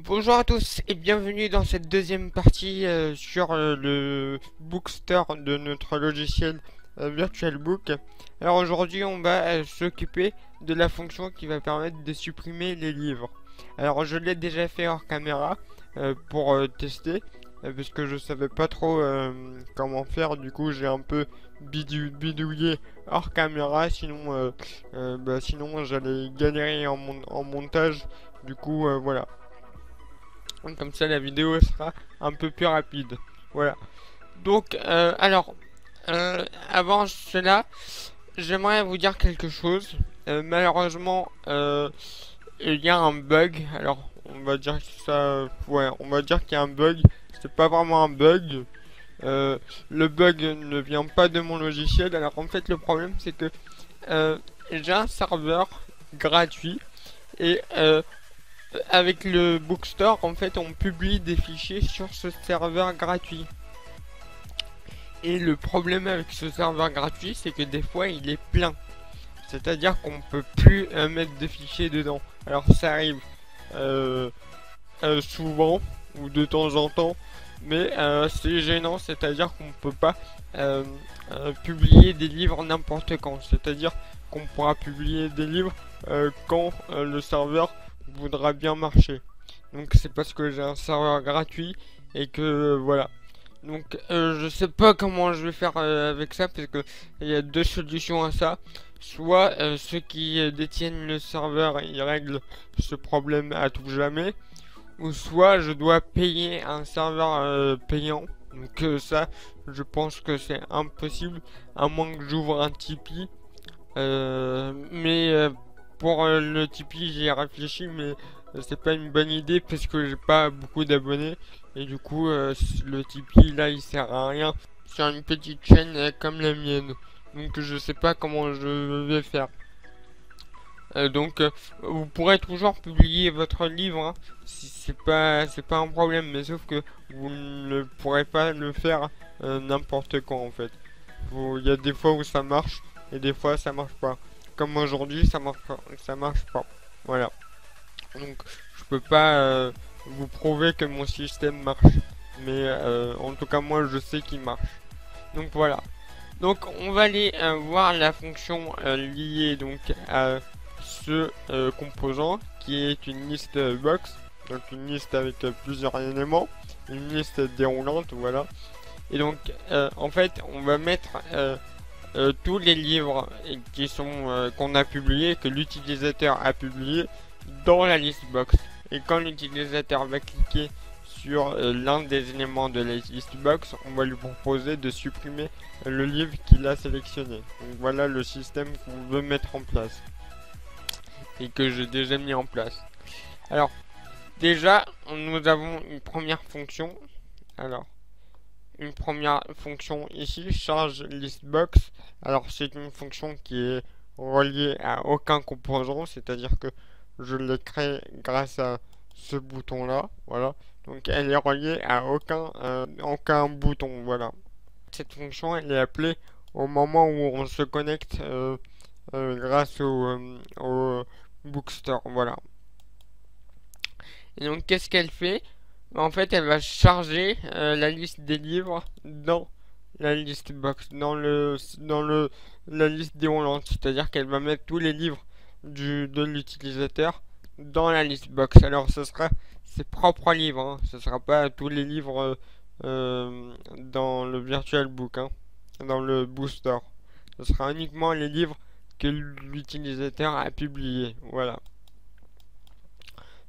Bonjour à tous et bienvenue dans cette deuxième partie sur le Bookstore de notre logiciel VirtualBook. Alors aujourd'hui on va s'occuper de la fonction qui va permettre de supprimer les livres. Alors je l'ai déjà fait hors caméra pour tester parce que je savais pas trop comment faire. Du coup j'ai un peu bidouillé hors caméra, sinon j'allais galérer en montage. Du coup voilà. Comme ça la vidéo sera un peu plus rapide. Voilà. Donc, avant cela, j'aimerais vous dire quelque chose. Malheureusement, il y a un bug. Alors, on va dire que ça... Ouais, on va dire qu'il y a un bug. C'est pas vraiment un bug. Le bug ne vient pas de mon logiciel. Alors, en fait, le problème, c'est que j'ai un serveur gratuit. Et avec le Bookstore, en fait, on publie des fichiers sur ce serveur gratuit. Et le problème avec ce serveur gratuit, c'est que des fois, il est plein. C'est-à-dire qu'on peut plus mettre de fichiers dedans. Alors ça arrive souvent ou de temps en temps, mais c'est gênant. C'est-à-dire qu'on peut pas publier des livres n'importe quand. C'est-à-dire qu'on pourra publier des livres quand le serveur voudra bien marcher. Donc c'est parce que j'ai un serveur gratuit et que voilà. Donc je sais pas comment je vais faire avec ça parce que il y a deux solutions à ça. Soit ceux qui détiennent le serveur ils règlent ce problème à tout jamais, ou soit je dois payer un serveur payant. Donc ça, je pense que c'est impossible à moins que j'ouvre un Tipeee. Mais pour le Tipeee, j'y ai réfléchi, mais c'est pas une bonne idée parce que j'ai pas beaucoup d'abonnés et du coup le Tipeee là il sert à rien sur une petite chaîne comme la mienne. Donc je sais pas comment je vais faire. Donc vous pourrez toujours publier votre livre, hein, si c'est pas un problème, mais sauf que vous ne pourrez pas le faire n'importe quand en fait. Il y a des fois où ça marche et des fois ça marche pas. Comme aujourd'hui ça marche pas. Voilà. Donc je peux pas vous prouver que mon système marche, mais en tout cas moi je sais qu'il marche. Donc voilà. Donc on va aller voir la fonction liée donc à ce composant qui est une liste box, donc une liste avec plusieurs éléments, une liste déroulante, voilà. Et donc en fait on va mettre tous les livres qui sont qu'on a publiés, que l'utilisateur a publié dans la liste box. Et quand l'utilisateur va cliquer sur l'un des éléments de la list box, on va lui proposer de supprimer le livre qu'il a sélectionné. Donc voilà le système qu'on veut mettre en place et que j'ai déjà mis en place. Alors déjà nous avons une première fonction. Alors une première fonction ici, charge listbox. Alors c'est une fonction qui est reliée à aucun composant, c'est-à-dire que je l'ai créée grâce à ce bouton là, voilà. Donc elle est reliée à aucun bouton, voilà. Cette fonction elle est appelée au moment où on se connecte grâce au Bookstore, voilà. Et donc qu'est-ce qu'elle fait? En fait, elle va charger la liste des livres dans la liste box, la liste déroulante. C'est-à-dire qu'elle va mettre tous les livres de l'utilisateur dans la liste box. Alors, ce sera ses propres livres, hein. Ce sera pas tous les livres dans le VirtualBook, hein, dans le Booster. Ce sera uniquement les livres que l'utilisateur a publiés. Voilà.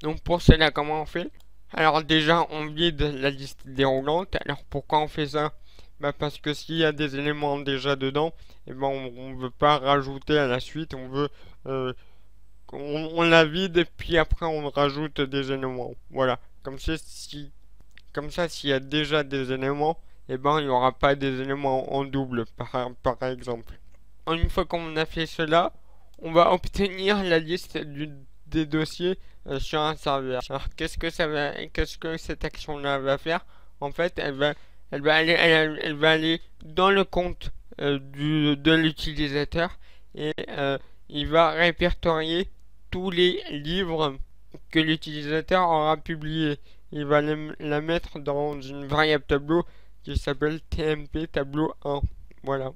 Donc, pour cela, comment on fait? Alors déjà, on vide la liste déroulante. Alors pourquoi on fait ça? Bah parce que s'il y a des éléments déjà dedans, et ben on veut pas rajouter à la suite. On veut on la vide et puis après on rajoute des éléments. Voilà. Comme ça, s'il y a déjà des éléments, et ben il n'y aura pas des éléments en double, par exemple. Une fois qu'on a fait cela, on va obtenir la liste des dossiers sur un serveur. Alors qu'est-ce que cette action-là va faire? En fait, elle va aller dans le compte de l'utilisateur et il va répertorier tous les livres que l'utilisateur aura publiée. Il va la mettre dans une variable tableau qui s'appelle tmp tableau 1. Voilà.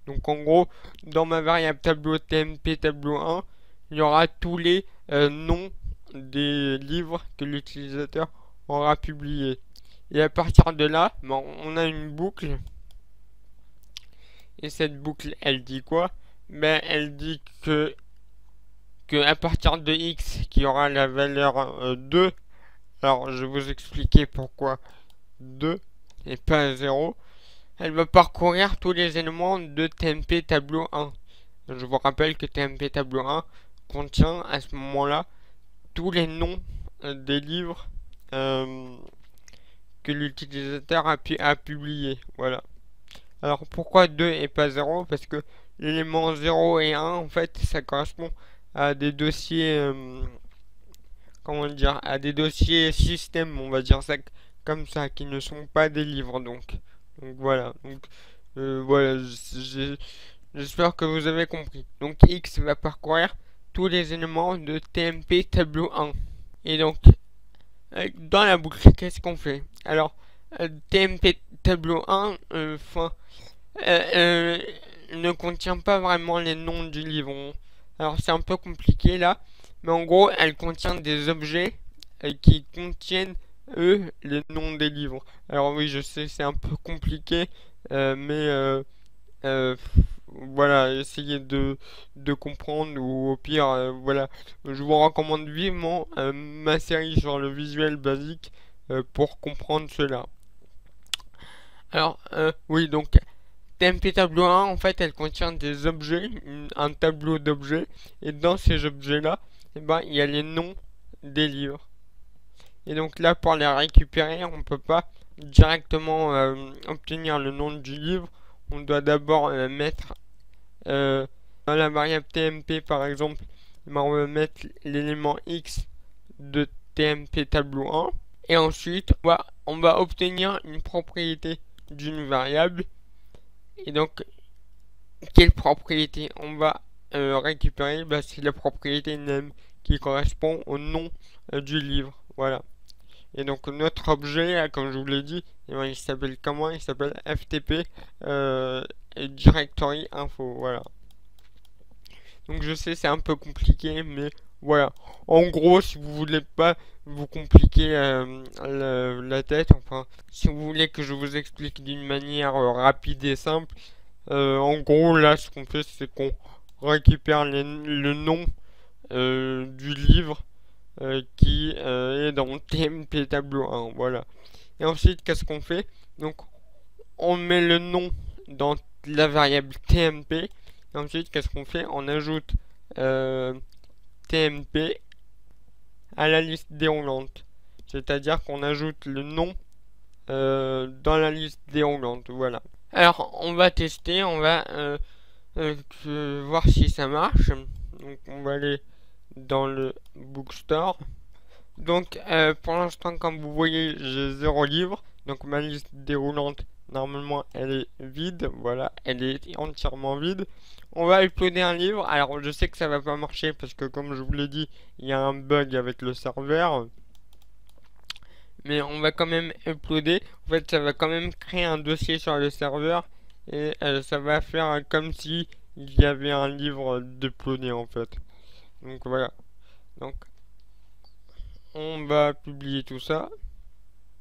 Donc en gros, dans ma variable tableau tmp tableau 1, il y aura tous les noms des livres que l'utilisateur aura publiés. Et à partir de là, ben, on a une boucle. Et cette boucle, elle dit quoi? Ben, elle dit que à partir de x qui aura la valeur 2, alors je vais vous expliquer pourquoi 2 et pas 0, elle va parcourir tous les éléments de tmp tableau 1. Je vous rappelle que tmp tableau 1 contient à ce moment-là tous les noms des livres que l'utilisateur a publié. Voilà. Alors pourquoi 2 et pas 0? Parce que l'élément 0 et 1, en fait, ça correspond à des dossiers, comment dire, à des dossiers système, on va dire ça comme ça, qui ne sont pas des livres, donc voilà. Donc voilà, j'espère que vous avez compris. Donc X va parcourir tous les éléments de tmp tableau 1. Et donc, dans la boucle, qu'est-ce qu'on fait? Alors, tmp tableau 1, ne contient pas vraiment les noms du livre. Alors c'est un peu compliqué là, mais en gros elle contient des objets qui contiennent eux les noms des livres. Alors oui, je sais, c'est un peu compliqué, mais voilà, essayez de comprendre, ou au pire, voilà, je vous recommande vivement ma série sur le visuel basique pour comprendre cela. Alors oui, donc tmp tableau 1, en fait, elle contient des objets, un tableau d'objets, et dans ces objets-là, eh ben, il y a les noms des livres. Et donc là, pour les récupérer, on ne peut pas directement obtenir le nom du livre. On doit d'abord mettre dans la variable tmp, par exemple, eh ben, on va mettre l'élément x de tmp tableau 1, et ensuite, on va obtenir une propriété d'une variable. Et donc, quelle propriété on va récupérer? Bah, c'est la propriété name qui correspond au nom du livre. Voilà. Et donc notre objet, comme je vous l'ai dit, il s'appelle comment? Il s'appelle ftp directory info. Voilà. Donc je sais, c'est un peu compliqué, mais voilà. En gros, si vous voulez pas vous compliquer la tête, enfin, si vous voulez que je vous explique d'une manière rapide et simple, en gros, là, ce qu'on fait, c'est qu'on récupère le nom du livre qui est dans tmp tableau 1. Voilà. Et ensuite, qu'est-ce qu'on fait? Donc, on met le nom dans la variable tmp. Et ensuite, qu'est-ce qu'on fait? On ajoute tmp à la liste déroulante. C'est-à-dire qu'on ajoute le nom dans la liste déroulante. Voilà. Alors, on va tester, on va voir si ça marche. Donc, on va aller dans le bookstore. Donc, pour l'instant, comme vous voyez, j'ai 0 livre. Donc, ma liste déroulante, normalement, elle est vide. Voilà, elle est entièrement vide. On va uploader un livre. Alors, je sais que ça va pas marcher parce que, comme je vous l'ai dit, il y a un bug avec le serveur. Mais on va quand même uploader. En fait, ça va quand même créer un dossier sur le serveur. Et ça va faire comme si il y avait un livre d'uploader, en fait. Donc, voilà. Donc, on va publier tout ça.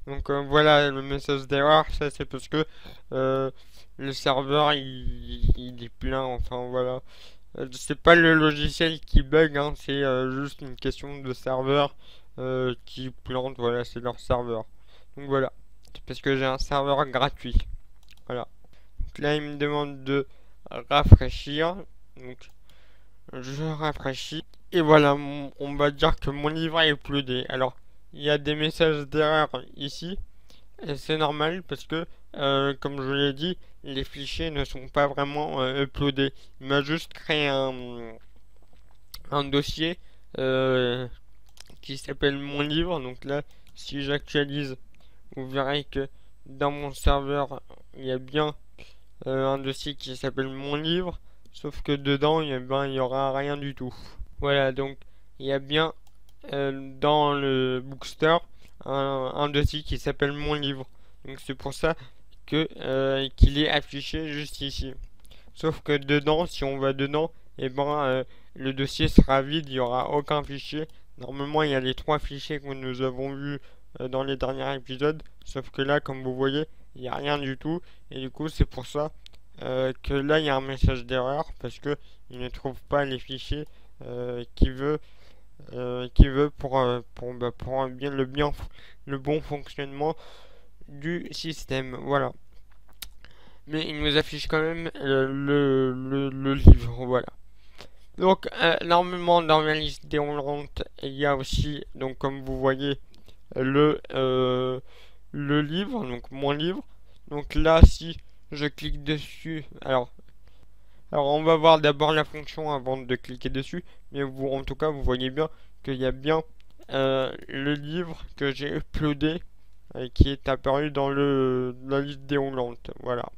Donc voilà le message d'erreur, ça c'est parce que le serveur il est plein, enfin voilà. C'est pas le logiciel qui bug, hein, c'est juste une question de serveur qui plante, voilà, c'est leur serveur. Donc voilà, c'est parce que j'ai un serveur gratuit. Voilà. Donc là il me demande de rafraîchir, donc je rafraîchis. Et voilà, on va dire que mon livre est uploadé. Alors, il y a des messages d'erreur ici. Et c'est normal parce que, comme je vous l'ai dit, les fichiers ne sont pas vraiment uploadés. Il m'a juste créé un dossier qui s'appelle mon livre. Donc là, si j'actualise, vous verrez que dans mon serveur, il y a bien un dossier qui s'appelle mon livre. Sauf que dedans, il y aura rien du tout. Voilà, donc il y a bien dans le bookstore un dossier qui s'appelle mon livre. Donc c'est pour ça que qu'il est affiché juste ici. Sauf que dedans, si on va dedans, et le dossier sera vide, il n'y aura aucun fichier. Normalement, il y a les 3 fichiers que nous avons vus dans les derniers épisodes. Sauf que là, comme vous voyez, il n'y a rien du tout. Et du coup, c'est pour ça que là, il y a un message d'erreur parce que il ne trouve pas les fichiers qu'il veut, pour le bon fonctionnement du système. Voilà. Mais il nous affiche quand même le livre, voilà. Donc, normalement, dans la liste déroulante, il y a aussi, donc comme vous voyez, le livre, donc mon livre. Donc là, si je clique dessus, alors on va voir d'abord la fonction avant de cliquer dessus, mais vous, en tout cas, vous voyez bien qu'il y a bien le livre que j'ai uploadé qui est apparu dans la liste déroulante, voilà.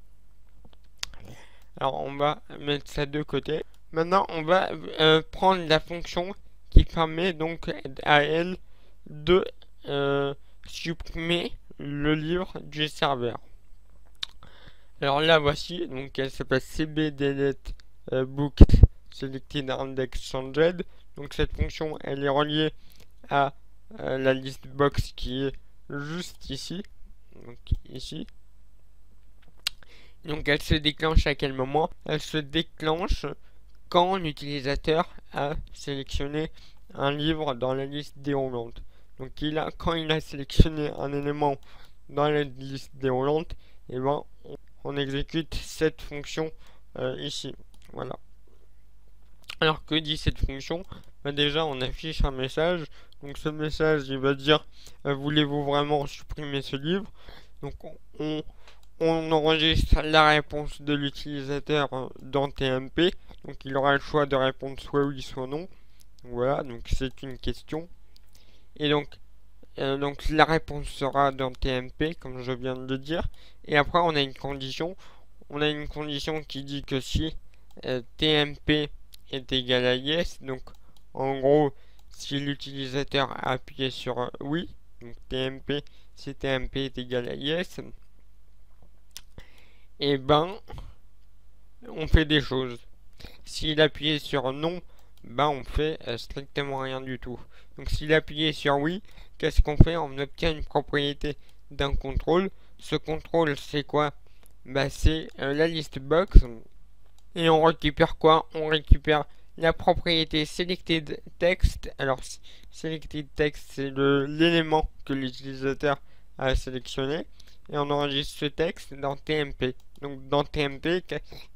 Alors on va mettre ça de côté. Maintenant on va prendre la fonction qui permet donc à elle de supprimer le livre du serveur. Alors là voici, donc elle s'appelle cbdelete book selected index changed. Donc cette fonction elle est reliée à la list box qui est juste ici. Donc ici. Donc elle se déclenche à quel moment? Elle se déclenche quand l'utilisateur a sélectionné un livre dans la liste déroulante. Donc quand il a sélectionné un élément dans la liste déroulante, et on exécute cette fonction ici. Voilà. Alors que dit cette fonction? Déjà on affiche un message. Donc ce message il va dire voulez-vous vraiment supprimer ce livre? Donc on enregistre la réponse de l'utilisateur dans TMP. Donc il aura le choix de répondre soit oui soit non. Voilà, donc c'est une question. Et donc la réponse sera dans TMP comme je viens de le dire. Et après on a une condition. On a une condition qui dit que si TMP est égal à yes, donc en gros si l'utilisateur a appuyé sur oui, donc TMP, si TMP est égal à yes, et on fait des choses. S'il appuyait sur non, on fait strictement rien du tout. Donc s'il appuyait sur oui, qu'est-ce qu'on fait? On obtient une propriété d'un contrôle. Ce contrôle c'est quoi? C'est la list box. Et on récupère quoi? On récupère la propriété selected text. Alors selected text c'est l'élément que l'utilisateur a sélectionné. Et on enregistre ce texte dans TMP. Donc dans TMP,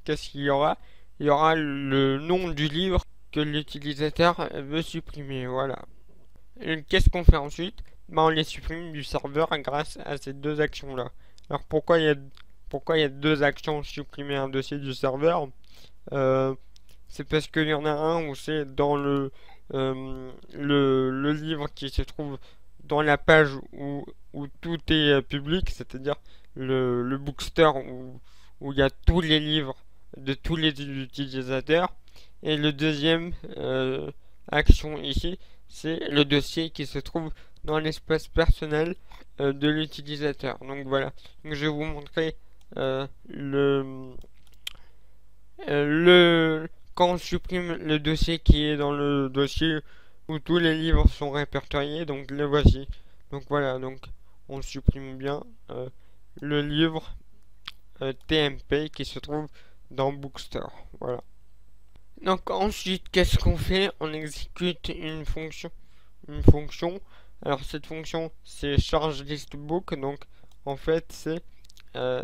qu'est-ce qu'il y aura? Il y aura le nom du livre que l'utilisateur veut supprimer. Voilà. Qu'est-ce qu'on fait ensuite? On les supprime du serveur grâce à ces deux actions-là. Alors pourquoi il y a deux actions supprimer un dossier du serveur? C'est parce qu'il y en a un où c'est dans le livre qui se trouve dans la page où tout est public, c'est-à-dire le bookstore où il y a tous les livres de tous les utilisateurs. Et le deuxième action ici, c'est le dossier qui se trouve dans l'espace personnel de l'utilisateur. Donc voilà, donc, je vais vous montrer quand on supprime le dossier qui est dans le dossier où tous les livres sont répertoriés. Donc le voici. Donc voilà, donc on supprime bien le livre TMP qui se trouve dans Bookstore. Voilà. Donc ensuite, qu'est-ce qu'on fait? On exécute une fonction. Alors cette fonction, c'est charge list book. Donc en fait, c'est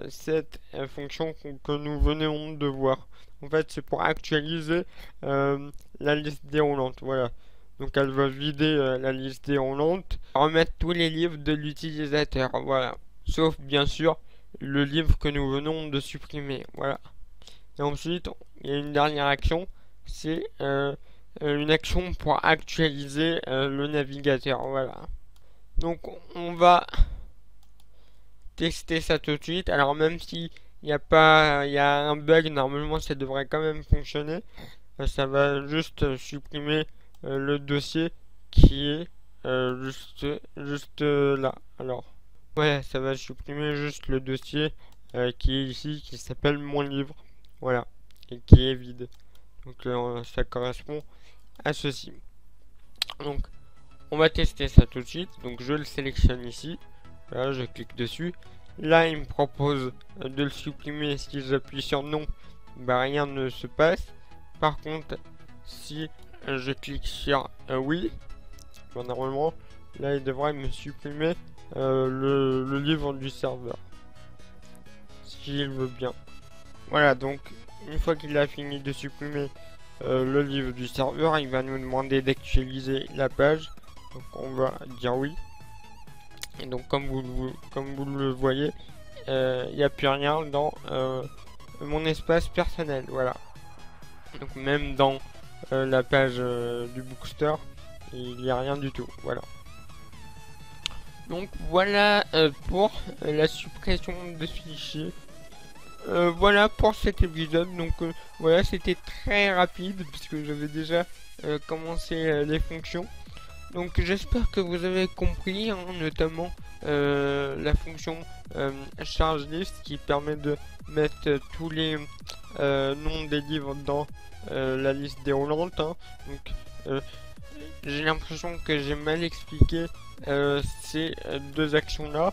cette fonction que nous venons de voir. En fait, c'est pour actualiser la liste déroulante. Voilà. Donc elle va vider la liste déroulante, remettre tous les livres de l'utilisateur. Voilà. Sauf bien sûr le livre que nous venons de supprimer. Voilà. Et ensuite, il y a une dernière action, c'est une action pour actualiser le navigateur. Voilà. Donc on va tester ça tout de suite. Alors même si il y a un bug, normalement ça devrait quand même fonctionner. Ça va juste supprimer le dossier qui est juste là. Alors, ouais, ça va supprimer juste le dossier qui est ici, qui s'appelle mon livre. Voilà, et qui est vide. Donc ça correspond à ceci. Donc, on va tester ça tout de suite. Donc, je le sélectionne ici. Voilà, je clique dessus. Là, il me propose de le supprimer. Si j'appuie sur non, bah, rien ne se passe. Par contre, si je clique sur oui, bah, normalement, là, il devrait me supprimer le livre du serveur. S'il veut bien. Voilà, donc, une fois qu'il a fini de supprimer le livre du serveur, il va nous demander d'actualiser la page. Donc, on va dire oui. Et donc, comme vous le voyez, il n'y a plus rien dans mon espace personnel. Voilà. Donc, même dans la page du Bookstore, il n'y a rien du tout. Voilà. Donc, voilà pour la suppression de fichiers. Voilà pour cet épisode. Donc, voilà, c'était très rapide puisque j'avais déjà commencé les fonctions. Donc j'espère que vous avez compris, hein, notamment la fonction charge list qui permet de mettre tous les noms des livres dans la liste déroulante. Hein. Donc j'ai l'impression que j'ai mal expliqué ces deux actions là,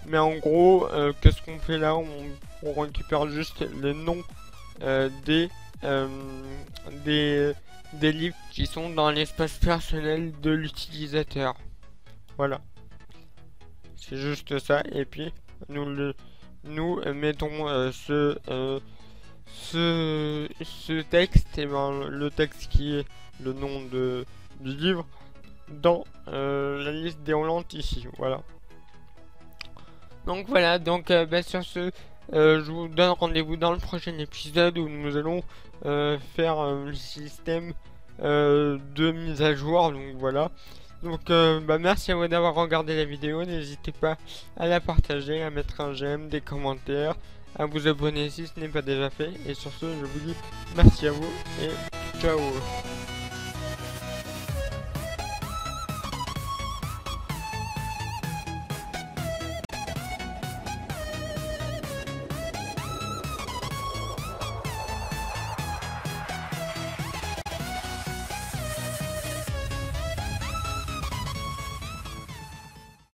mais en gros qu'est-ce qu'on fait là, on récupère juste les noms des livres qui sont dans l'espace personnel de l'utilisateur. Voilà. C'est juste ça. Et puis, nous mettons ce texte, et ben, le texte qui est le nom du livre, dans la liste déroulante ici. Voilà. Donc voilà, donc bah, sur ce, je vous donne rendez-vous dans le prochain épisode où nous allons faire le système de mise à jour. Donc voilà. Donc bah, merci à vous d'avoir regardé la vidéo. N'hésitez pas à la partager, à mettre un j'aime, des commentaires, à vous abonner si ce n'est pas déjà fait. Et sur ce, je vous dis merci à vous et ciao.